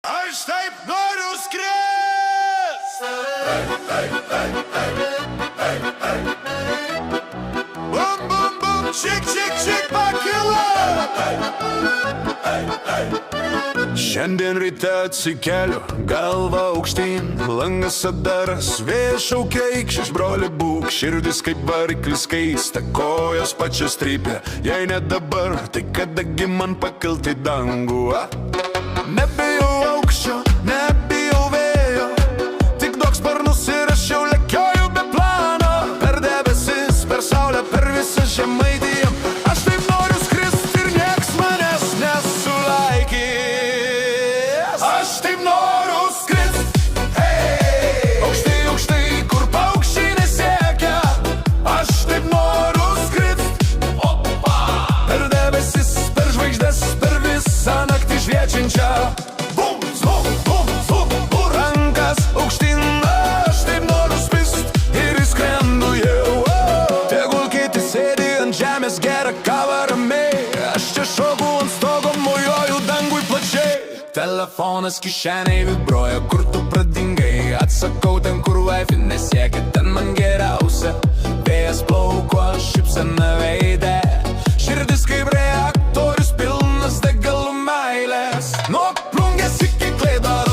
Aš taip noriu skrist. Bum, bum, bum, čik, čik, čik, pakilo. Šiandien ryte atsikeliu, galva aukštyn, langas adaras, vėjas šaukia ikš broli būk, širdis kaip variklis keista, kojos pačios trypia, jei ne dabar, tai kadagi man pakilti dangų, a? Nebijau aukščio, nebijau vėjo, tik duok sparnus ir aš jau lekioju be plano, per debesis, per saulę, per visą žemaitiją. Aš taip noriu skrist ir nieks manęs nesulaikys. Aš taip noriu skrist, hey! Aukštai, aukštai, kur paukščiai nesiekia. Aš taip noriu skrist, opa! Per debesis, per žvaigždes, per visą naktį šviečiančią. Bum, zvuk, bum, zvuk, bum. Rankas aukštyn, aš taip noriu spist ir įskrendu jau. Tegul kiti sėdi ant žemės, geria kavą ramiai, aš čia šoku ant stogo, mojuoju dangui plačiai. Telefonas kišeniai vibruoja, kur tu pradingai, atsakau ten, kur wifi nesiekia, ten man geriausia. Vėjas plauko, šypsena veide, širdis kaip reaktorius pilnas degalų meilės. Nuo plungės iki Klaidos